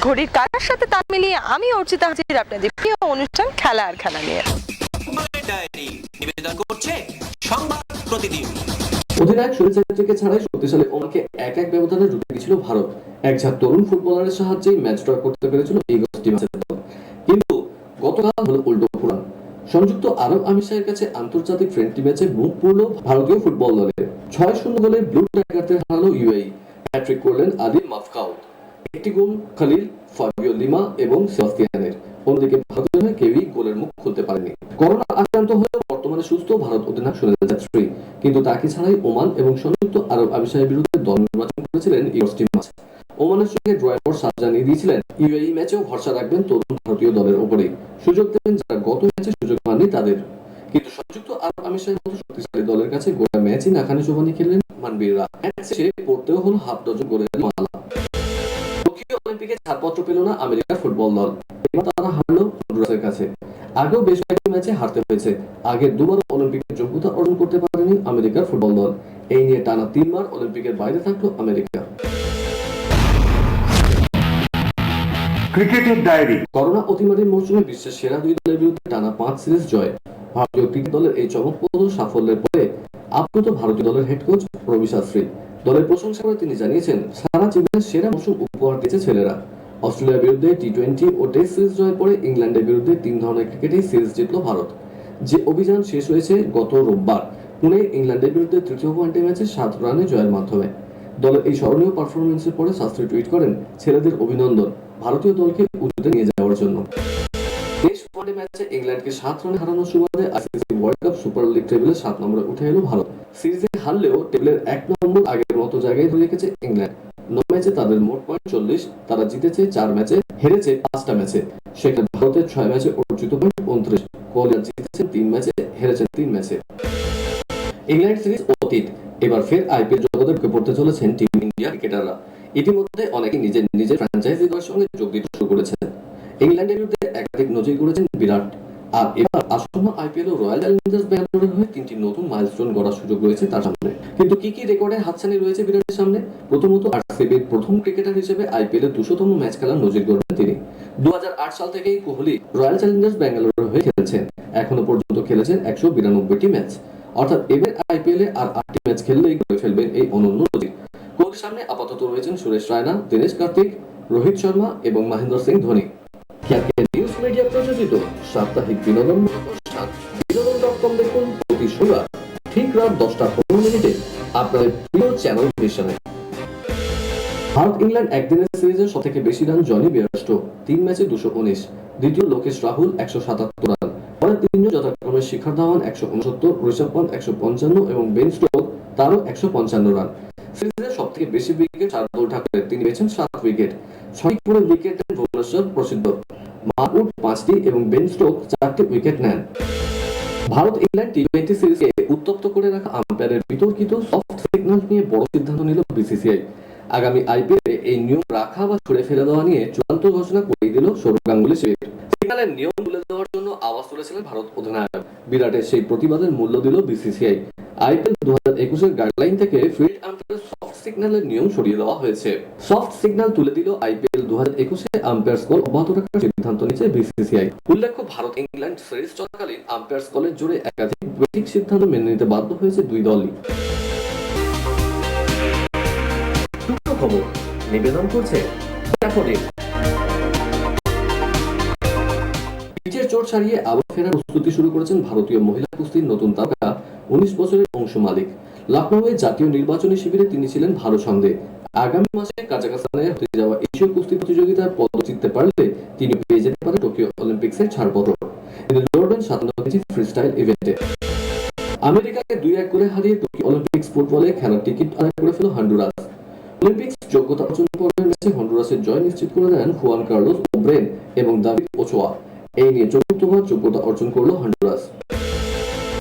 ঘড়ির কাটার সাথে তাল মিলিয়ে আমি অর্চিতা হাজির আপনাদের প্রিয় অনুষ্ঠান খেলা আর খেলা নিয়ে। নিবেদন করছে সংবাদ প্রতিদিন। অধিনায়ক সুনীল ছেত্রীকে ছাড়াই শক্তিশালী ওমানকে এক ব্যবধানে রুখে দিয়েছিল ভারত। এক ঝাঁক তরুণ ফুটবলারের সাহায্যে ম্যাচ ড্র করতে পেরেছিল এই গোষ্ঠী ম্যাচের দল। কিন্তু গতকাল হলো উল্টো পুরাণ। সংযুক্ত আরব আমিরাতের কাছে আন্তর্জাতিক ফ্রেন্ডলি ম্যাচে মুখ পুরল ভারতীয় ফুটবল দলের। 6-0 গোলে ব্লু টাইগারদের হারালো ইউএই। হ্যাট্রিক করলেন আদিল মাফকাউদ, একটি গোল খালিল, ফাবিও লিমা এবং সেবাস্তিয়ানের। অন্যদিকে ভারতের হয়ে কেউই গোলের মুখ খুলতে পারেনি। করোনা আক্রান্ত হয়েও বর্তমানে সুস্থ ভারত অধিনায়ক সুনীল ছেত্রী, কিন্তু তাকে ছাড়াই ওমান এবং সংযুক্ত আরব আমিরাতের বিরুদ্ধে দল নির্বাচন করেছিলেন এই গোষ্ঠী ম্যাচ। ওমানের সঙ্গে ড্রয়ের পর সাফ জানিয়ে দিয়েছিলেন ইউএই ম্যাচেও ভরসা রাখবেন তরুণ ভারতীয় দলের উপরে, সুযোগ দেবেন যারা গত ম্যাচে সুযোগ পাননি তাদের। কিন্তু সংযুক্ত আরব আমিরাতের মতো শক্তিশালী দলের কাছে গোটা ম্যাচই নাকানি চোবানি খেললেন মানবীররা। ম্যাচে পড়তেও হলো হাফ ডজন গোলের মালা। টোকিও অলিম্পিকে ছাড়পত্র পেল না আমেরিকার ফুটবল দল। এবার তারা হারলো হন্ডুরাসের কাছে। আগেও বেশ কয়েকটি ম্যাচে হারতে হয়েছে। আগের দুবার অলিম্পিকের যোগ্যতা অর্জন করতে পারেনি আমেরিকার ফুটবল দল। এই নিয়ে টানা 3 বার অলিম্পিকের বাইরে থাকলো আমেরিকা। ক্রিকেটের ডায়েরি। করোনা অতিমারির মৌসুমে বিশ্বের সেরা দুই দলের বিরুদ্ধে টানা 5 সিরিজ জয়। ভারতীয় ক্রিকেট দলের এই চমকপ্রদ সাফল্যের পরে আপ্লুত ভারতীয় দলের হেড কোচ রবি শাস্ত্রী। দলের প্রশংসা করে তিনি জানিয়েছেন, সারা জীবনের সেরা মৌসুম উপহার দিয়েছে ছেলেরা। অস্ট্রেলিয়ার বিরুদ্ধে টি-20 ও টেস্ট সিরিজ জয়ের পরে ইংল্যান্ডের বিরুদ্ধে 3 ধরনের ক্রিকেটেই সিরিজ জিতল ভারত। যে অভিযান শেষ হয়েছে গত রোববার পুনে ইংল্যান্ডের বিরুদ্ধে তৃতীয় ওয়ানডে ম্যাচে 7 রানে জয়ের মাধ্যমে। দলের এই স্মরণীয় পারফরমেন্সের পরে শাস্ত্রী টুইট করেন, ছেলেদের অভিনন্দন ভারতীয় দলকে উঁচুতে নিয়ে যাওয়ার জন্য। টেস্ট ওয়ানডে ম্যাচে ইংল্যান্ডকে 7 রানে হারানোর সুবাদে ICC world cup super league টেবিলে 7 নম্বরে উঠে এলো ভারত। সিরিজে হারলেও টেবিলের 1 নম্বর আগের মতো জায়গায় ধরে রেখেছে ইংল্যান্ড। 9 ম্যাচে তাদের মোট পয়েন্ট 40। তারা জিতেছে 4 ম্যাচে, হেরেছে 5টা ম্যাচে। সেখানে ভারতের 6 ম্যাচে অর্জিত পয়েন্ট 29। কোহলি জিতেছে 3 ম্যাচে, হেরেছেন 3 ম্যাচে। ইংল্যান্ড সিরিজ অতীত। এবার ফের আইপিএল জগতে ঢুকে পড়তে চলেছেন টিম ইন্ডিয়া ক্রিকেটাররা। ইতিমধ্যে অনেকে নিজের ফ্র্যাঞ্চাইজি দলের সঙ্গে যোগ দিতে শুরু করেছেন। ইংল্যান্ডের বিরুদ্ধে একাধিক নজির করেছেন বিরাট। আর এবার আসন্ন আইপিএল ও রয়্যাল চ্যালেঞ্জার্স ব্যাঙ্গালোরের হয়ে 3টি নতুন মাইলস্টোন গড়ার সুযোগ রয়েছে তার সামনে। কিন্তু কি রেকর্ডের হাতছানি রয়েছে বিরাটের সামনে? প্রথমত আরসিবির প্রথম ক্রিকেটার হিসেবে আইপিএল এর 200তম ম্যাচ খেলার নজির গড়বেন তিনি। 2008 সাল থেকেই কোহলি রয়্যাল চ্যালেঞ্জার্স ব্যাঙ্গালোরের হয়ে খেলেছেন। এখনো পর্যন্ত খেলেছেন 192টি ম্যাচ। অর্থাৎ এবার আইপিএল এ আর 8টি ম্যাচ খেললেই করে ফেলবেন এই অনন্য নজির। কোহলির সামনে আপাতত রয়েছেন সুরেশ রায়না, দীনেশ কার্তিক, রোহিত শর্মা এবং মহেন্দ্র সিং ধোনি। নিউজ মিডিয়া প্রযোজিত সাপ্তাহিক বিনোদনমূলক অনুষ্ঠান বিনোদন.com দেখুন প্রতি শনিবার ঠিক রাত 10:15 আপনাদের প্রিয় চ্যানেল ভিশনে। ভারত ইংল্যান্ড একদিনের সিরিজে সবথেকে বেশি রান জনি বেয়ারস্টো, 3 ম্যাচে 219। দ্বিতীয় লোকেশ রাহুল 177 রান। পরের তিনজন যথাক্রমে শিখর ধাওয়ান 169, ঋষভ পন্থ 155 এবং বেন স্টোকস তারও 155 রান। সিরিজে সবথেকে বেশি উইকেট শার্দুল ঠাকুরের, তিনি পেয়েছেন 7 উইকেট। 6টি করে উইকেট নেন ভুবনেশ্বর প্রসিদ্ধ। মাহমুদ 5টি এবং বেন স্টোকস 4টি উইকেট নেন। ভারত ইংল্যান্ড টি-20 সিরিজকে উত্তপ্ত করে রাখা আম্পায়ারের বিতর্কিত সফট সিগন্যাল নিয়ে বড় সিদ্ধান্ত নিল বিসিসিআই। আগামী আইপিএলে এই নিয়ম রাখা বা ছুড়ে ফেলে দেওয়া নিয়ে চূড়ান্ত ঘোষণা করে দিল সৌরভ গাঙ্গুলি শিবির। সিগন্যালের নিয়ম তুলে দেওয়ার জন্য আওয়াজ তুলেছিলেন ভারত অধিনায়ক। বিরাটের সেই প্রতিবাদের মূল্য দিল বিসিসিআই। আইপিএল 2021 গাইডলাইন থেকে ফিল্ড আম্পায়ারের সফট সিগন্যালের নিয়ম সরিয়ে দেওয়া হয়েছে। সফট সিগন্যাল তুলে দিল আইপিএল 2021 আম্পায়ার কল অব্যাহত রাখার সিদ্ধান্ত নিয়েছে বিসিসিআই। উল্লেখ্য, ভারত ইংল্যান্ড সিরিজ চলাকালীন আম্পায়ার কলের জোরে একাধিক বেঠিক সিদ্ধান্ত মেনে নিতে বাধ্য হয়েছে দুই দলই। খবর নিবেদন করছে পিচের চোট ছাড়িয়ে আবার ফেরার প্রস্তুতি শুরু করেছেন ভারতীয় মহিলা কুস্তির নতুন তারকা 19 বছরের অংশু মালিক। লখনৌয়ে জাতীয় নির্বাচনী শিবিরে তিনি ছিলেন ভালো ছন্দে। আগামী মাসে কাজাখস্তানে হতে যাওয়া এশীয় কুস্তি প্রতিযোগিতায় পদক জিততে পারলে তিনি পেয়ে যেতে পারেন টোকিও অলিম্পিক্সের ছাড়পত্র। তিনি লড়বেন 57 কেজি ফ্রিস্টাইল ইভেন্টে। আমেরিকাকে 2-1 করে হারিয়ে টোকিও অলিম্পিক্স ফুটবলে খেলার টিকিট আদায় করে ফেল হন্ডুরাস। অলিম্পিক্স যোগ্যতা অর্জন পর্বের ম্যাচে হন্ডুরাসের জয় নিশ্চিত করে দেন হুয়ান কার্লোস ওব্রেন এবং দাভিদ ওচোয়া। এই নিয়ে চতুর্থবার যোগ্যতা অর্জন করল হন্ডুরাস।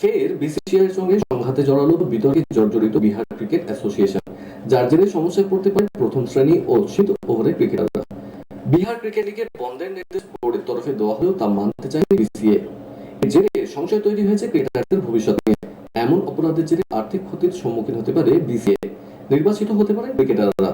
ফের বিসিসিআইয়ের সঙ্গে সংঘাতে জড়ালো বিতর্কে জর্জরিত বিহার ক্রিকেট অ্যাসোসিয়েশন, যার জেরে সমস্যায় পড়তে পারে প্রথম শ্রেণী ও শীত ওভারের ক্রিকেটাররা। বিহার ক্রিকেট লিগের বন্ধের নির্দেশ বোর্ডের তরফে দেওয়া হলেও তা মানতে চায়নি বিসিএ। এর জেরে সংশয় তৈরি হয়েছে ক্রিকেটারদের ভবিষ্যৎ নিয়ে। এমন অপরাধের জেরে আর্থিক ক্ষতির সম্মুখীন হতে পারে বিসিএ। নির্বাচিত হতে পারে ক্রিকেটাররা।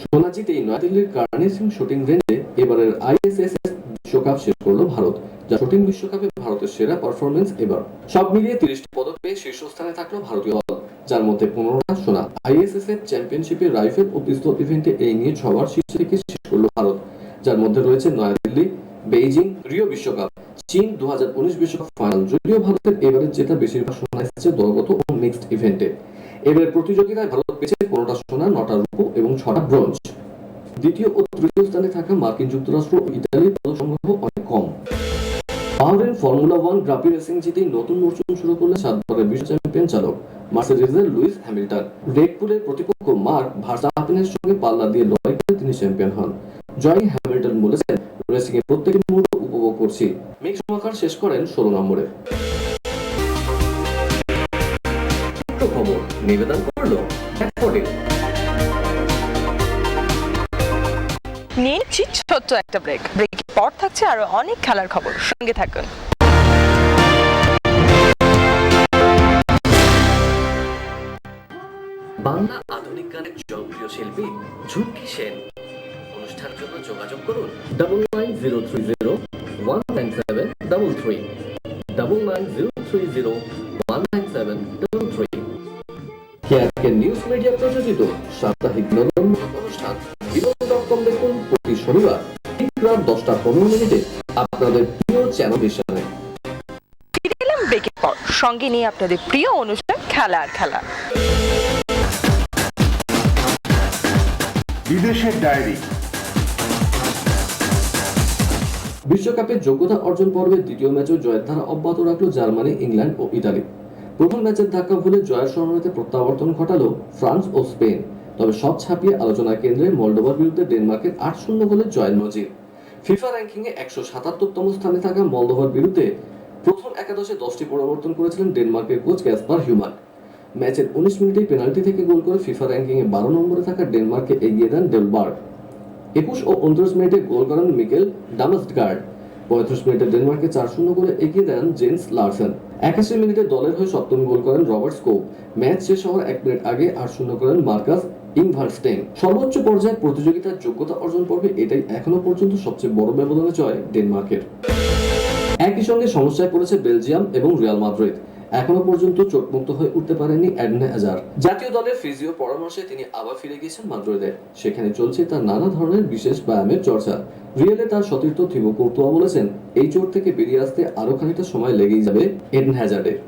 শোনা জিতেই নয়াদিল্লির কার্নি সিং শুটিং রেঞ্জে এবারের আইএসএসএফ বিশ্বকাপ শেষ করলো ভারত, যা শুটিং বিশ্বকাপে ভারতের সেরা পারফরমেন্স এবার। সব মিলিয়ে 30টি পদক পেয়ে শীর্ষস্থানে থাকলো ভারতীয় দল, যার মধ্যে 15টা সোনা। আইএসএসএফ চ্যাম্পিয়নশিপে রাইফেল ও পিস্তল ইভেন্টে এই নিয়ে সবার শীর্ষে থেকে শেষ করলো ভারত, যার মধ্যে রয়েছে নয়াদিল্লি, বেইজিং, রিও বিশ্বকাপ, চীন 2019 বিশ্বকাপ ফাইনাল। যদিও ভারতের এবারে জেতা বেশিরভাগ সোনা এসেছে দলগত ও মিক্সড ইভেন্টে। এবারের প্রতিযোগিতায় ভারত পেয়েছে 15টা সোনা, 9টা রূপো এবং 6টা ব্রোঞ্জ। দ্বিতীয় ও তৃতীয় স্থানে থাকা মার্কিন যুক্তরাষ্ট্র ও ইতালির পদক সংগ্রহ অনেক কম। বাহরেইন ফর্মুলা 1 গ্রাপি রেসিং জিতেই নতুন মরশুম শুরু করলেন 7 বারের বিশ্ব চ্যাম্পিয়ন চালক মার্সিডিজের লুইস হ্যামিল্টন। রেড বুলের প্রতিপক্ষ মার্ক ভার্স্টাপেনের সঙ্গে পাল্লা দিয়ে লড়াই করে তিনি চ্যাম্পিয়ন হন। জয়ী হ্যামিল্টন বলেছেন, রেসিং এর প্রত্যেকটি মুহূর্ত উপভোগ করছি। মিক শুমাখার শেষ করেন 16 নম্বরে। খবর নিবেদন করলো অ্যাফোর্ডিং। নিয়ে নিচ্ছি ছোট্ট একটা ব্রেকের পর থাকছে আরো অনেক খেলার খবর, সঙ্গে থাকুন। বাংলা আধুনিক গানের জনপ্রিয় শিল্পী ঝুঁকি সেন। অনুষ্ঠানের জন্য যোগাযোগ করুন 9903019733 9903019733। কেয়ারকে নিউজ মিডিয়া প্রযোজিত সাপ্তাহিক বিনোদনমূলক অনুষ্ঠান বিনোদন.com দেখুন প্রতি শনিবার ঠিক রাত 10:15 আপনাদের প্রিয় চ্যানেল ভিশনে। ফিরে এলাম ব্রেকের পর, সঙ্গে নিয়ে আপনাদের প্রিয় অনুষ্ঠান খেলা আর খেলা। বিদেশের ডায়েরি। বিশ্বকাপের যোগ্যতা অর্জন পর্বের দ্বিতীয় ম্যাচেও জয়ের ধারা অব্যাহত রাখলো জার্মানি, ইংল্যান্ড ও ইতালি। প্রথম ম্যাচের ধাক্কা ভুলে জয়ের স্বর্ণরেখাতে প্রত্যাবর্তন ঘটালো ফ্রান্স ও স্পেন। তবে সব ছাপিয়ে আলোচনার কেন্দ্রে মলদোভার বিরুদ্ধে ডেনমার্কের 8-0 গোলের জয়ের নজির। ফিফা র্যাঙ্কিংয়ে 177তম স্থানে থাকা মলদোভার বিরুদ্ধে প্রথম একাদশে 10টি পরিবর্তন করেছিলেন ডেনমার্কের কোচ ক্যাসপার হিউমান। ম্যাচের 19 মিনিটেই পেনাল্টি থেকে গোল করে ফিফা র্যাঙ্কিংয়ে 12 নম্বরে থাকা ডেনমার্ককে এগিয়ে দেন ডেলবার্গ। 21 ও 29 মিনিটে গোল করেন মিকেল ডামসগার্ড। 35 মিনিটে ডেনমার্ককে 4-0 করে এগিয়ে দেন জেন্স লারসেন। 81 মিনিটে দলের হয়ে সপ্তম গোল করেন রবার্ট স্কোপ। ম্যাচ শেষ হওয়ার 1 মিনিট আগে 8-0 করেন মার্কাস ইংভারস্টেইন। সর্বোচ্চ পর্যায়ে প্রতিযোগিতার যোগ্যতা অর্জন পর্বে এটাই এখনো পর্যন্ত সবচেয়ে বড় ব্যবধানে জয় ডেনমার্কের। একই সঙ্গে সমস্যায় পড়েছে বেলজিয়াম এবং রিয়াল মাদ্রিদ। এখনো পর্যন্ত চোটমুক্ত হয়ে উঠতে পারেননি এডেন হ্যাজার্ড। জাতীয় দলের ফিজিও পরামর্শে তিনি আবার ফিরে গিয়েছেন মাদ্রিদে। সেখানে চলছে তার নানা ধরনের বিশেষ ব্যায়ামের চর্চা। রিয়েলে তার সতীর্থ থিবো কোর্তোয়া বলেছেন, এই চোট থেকে বেরিয়ে আসতে আরো খানিকটা সময় লেগেই যাবে এডেন হ্যাজার্ডের।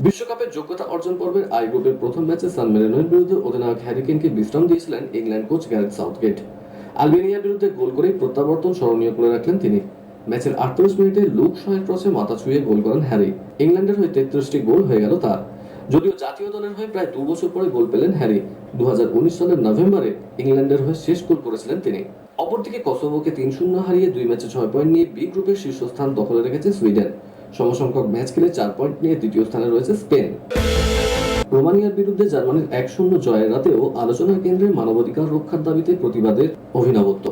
বিশ্বকাপের যোগ্যতা অর্জন পর্বের আই গ্রুপের প্রথম ম্যাচে সান মেরিনোর বিরুদ্ধে অধিনায়ক হ্যারি কেনকে বিশ্রাম দিয়েছিলেন ইংল্যান্ড কোচ গ্যারেথ সাউথগেট। আলবেনিয়ার বিরুদ্ধে গোল করেই প্রত্যাবর্তন স্মরণীয় করে রাখলেন তিনি। ম্যাচের 38 মিনিটে লুক শয়ের ক্রসে মাথা ছুঁয়ে গোল করেন হ্যারি। ইংল্যান্ডের হয়ে 33টি গোল হয়ে গেল তার। যদিও জাতীয় দলের হয়ে প্রায় 2 বছর পরে গোল পেলেন হ্যারি। 2019 সালের নভেম্বরে ইংল্যান্ডের হয়ে শেষ গোল করেছিলেন তিনি। অপরদিকে কসোভোকে 3-0 হারিয়ে 2 ম্যাচে 6 পয়েন্ট নিয়ে বি গ্রুপের শীর্ষস্থান দখলে রেখেছে সুইডেন। সমসংখ্যক ম্যাচ খেলে 4 পয়েন্ট নিয়ে দ্বিতীয় স্থানে রয়েছে স্পেন। রোমানিয়ার বিরুদ্ধে জার্মানির 1-0 জয়ের রাতেও আলোচনার কেন্দ্রে মানবাধিকার রক্ষার দাবিতে প্রতিবাদের অভিনবত্ব।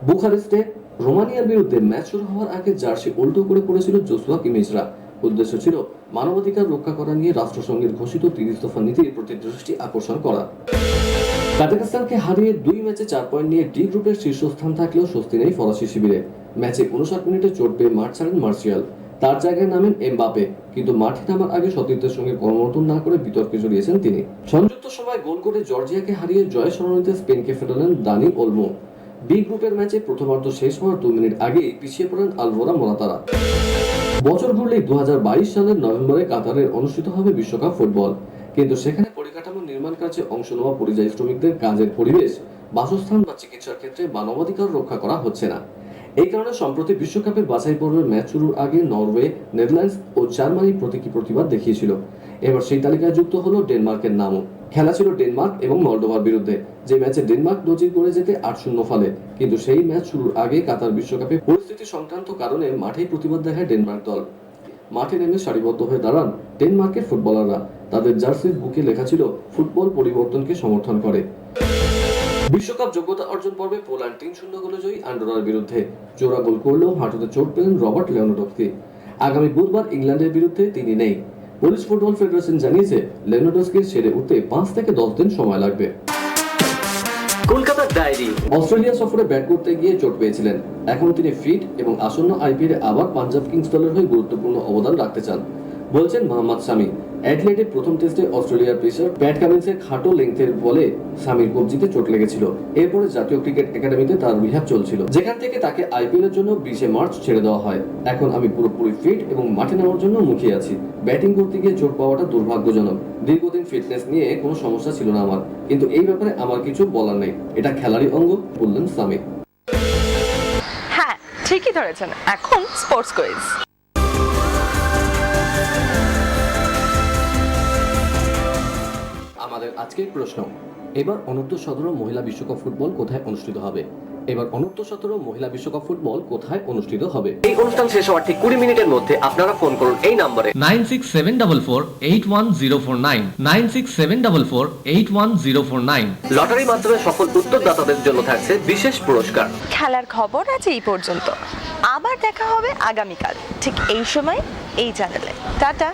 বুখারেস্টে রোমানিয়ার বিরুদ্ধে ম্যাচ শুরু হওয়ার আগে জার্সি উল্টো করে পড়েছিল জোসুয়া কিমিচরা। উদ্দেশ্য ছিল মানবাধিকার রক্ষা করা নিয়ে রাষ্ট্রসংঘের ঘোষিত 30 দফা নীতির প্রতি দৃষ্টি আকর্ষণ করা। কাজাখস্তানকে হারিয়ে 2 ম্যাচে 4 পয়েন্ট নিয়ে ডি গ্রুপের শীর্ষস্থান থাকলেও স্বস্তি নেই ফরাসি শিবিরে। ম্যাচে 59 মিনিটে চোট পেয়ে মাঠ ছাড়েন মার্শিয়াল। তার জায়গায় নামেন এমবাপে, কিন্তু মাঠে নামার আগে সতীর্থের সঙ্গে কর্মরত না করে বিতর্কে জড়িয়েছেন তিনি। সংযুক্ত সময় গোল করে জর্জিয়াকে হারিয়ে জয় স্মরণীতে স্পেনকে ফেরালেন দানি ওলমো। বি গ্রুপের ম্যাচে প্রথমার্ধ শেষ হওয়ার 2 মিনিট আগেই পিছিয়ে পড়েন আলভোরা মোরাতারা। বছর ঘুরলেই 2022 সালের নভেম্বরে কাতারে অনুষ্ঠিত হবে বিশ্বকাপ ফুটবল, কিন্তু সেখানে পরিকাঠামো নির্মাণ কাজে অংশ নেওয়া পরিযায়ী শ্রমিকদের কাজের পরিবেশ, বাসস্থান বা চিকিৎসার ক্ষেত্রে মানবাধিকার রক্ষা করা হচ্ছে না। এই কারণে সম্প্রতি বিশ্বকাপের বাছাই পর্বের ম্যাচ শুরুর আগে নরওয়ে, নেদারল্যান্ডস ও জার্মানি প্রতীকী প্রতিবাদ দেখিয়েছিল। এবার সেই তালিকায় যুক্ত হলো ডেনমার্কের নামও। খেলা ছিল ডেনমার্ক এবং মলদোভার বিরুদ্ধে, যে ম্যাচে ডেনমার্ক নজির গড়ে যেতে 8-0 ফলে। কিন্তু সেই ম্যাচ শুরুর আগে কাতার বিশ্বকাপে পরিস্থিতি সংক্রান্ত কারণে মাঠেই প্রতিবাদ দেখায় ডেনমার্ক দল। মাঠে নেমে সারিবদ্ধ হয়ে দাঁড়ান ডেনমার্কের ফুটবলাররা। তাদের জার্সির বুকে লেখা ছিল ফুটবল পরিবর্তনকে সমর্থন করে। বিশ্বকাপ যোগ্যতা অর্জন পর্বে পোল্যান্ড 3-0 গোলে জয়ী আন্ডোরার বিরুদ্ধে। জোড়া গোল করলেও হাঁটুতে চোট পেলেন রবার্ট লেভানডস্কি। আগামী বুধবার ইংল্যান্ডের বিরুদ্ধে তিনি নেই। পোলিশ ফুটবল ফেডারেশন জানিয়েছে লেভানডস্কির সেরে উঠতে 5 থেকে 10 দিন সময় লাগবে। কলকাতার ডায়েরি। অস্ট্রেলিয়া সফরে ব্যাট করতে গিয়ে চোট পেয়েছিলেন। এখন তিনি ফিট এবং আসন্ন আইপিএলে আবার পাঞ্জাব কিংস দলের হয়ে গুরুত্বপূর্ণ অবদান রাখতে চান, বলছেন মোহাম্মদ শামি। অ্যাডিলেডের প্রথম টেস্টে অস্ট্রেলিয়ার পেসার প্যাট কামিন্সের খাটো লেংথের বলে শামির কবজিতে চোট লেগেছিল। এরপরে জাতীয় ক্রিকেট একাডেমিতে তার রিহ্যাব চলছিল, যেখান থেকে তাকে আইপিএল এর জন্য 20 মার্চ ছেড়ে দেওয়া হয়। এখন আমি পুরোপুরি ফিট এবং মাঠে নামার জন্য মুখিয়ে আছি। ব্যাটিং করতে গিয়ে চোট পাওয়াটা দুর্ভাগ্যজনক। দীর্ঘদিন ফিটনেস নিয়ে কোনো সমস্যা ছিল না আমার, কিন্তু এই ব্যাপারে আমার কিছু বলার নেই। এটা খেলারই অঙ্গ, বললেন শামি। হ্যাঁ, ঠিকই ধরেছেন। এখন স্পোর্টস কুইজ। আমাদের আজকের প্রশ্ন, এবার অনূর্ধ্ব-17 মহিলা বিশ্বকাপ ফুটবল কোথায় অনুষ্ঠিত হবে? এবার অনূর্ধ্ব-17 মহিলা বিশ্বকাপ ফুটবল কোথায় অনুষ্ঠিত হবে? এই অনুষ্ঠান শেষ হওয়ার ঠিক 20 মিনিটের মধ্যে আপনারা ফোন করুন এই নম্বরে 9674481049 9674481049। লটারির মাধ্যমে সফল উত্তরদাতাদের জন্য থাকছে বিশেষ পুরস্কার। খেলার খবর আজ এই পর্যন্ত। আবার দেখা হবে আগামীকাল ঠিক এই সময় এই চ্যানেলে। টাটা।